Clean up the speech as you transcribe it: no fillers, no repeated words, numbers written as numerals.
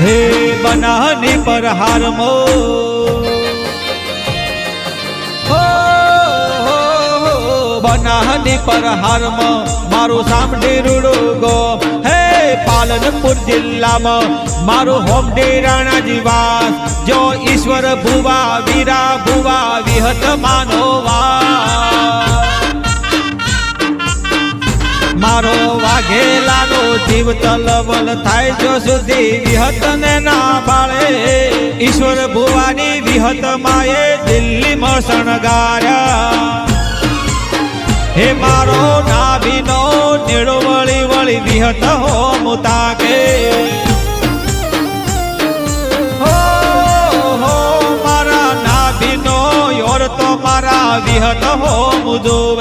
હે બનાની પર હારમો બનાની પર હારમો મારું સામડી રૂડુગો હે પાલનપુર જિલ્લામાં મારું હોમડી રાણાજી વાસ જો ઈશ્વર ભુવા વીરા ભુવા વિહત માનોવા મારો વાઘેલાનો જીવ તલવલ થાય જો સુધી વિહત ને ના બાળે ઈશ્વર ભુવાની વિહત માએ દિલ્હીમાં શણગાર્યા હે મારો નાભીનો નીડો વળી વળી વિહત હો મુતાકે હો મારા નાભીનો યોર તો મારા વિહત હો મુજુવે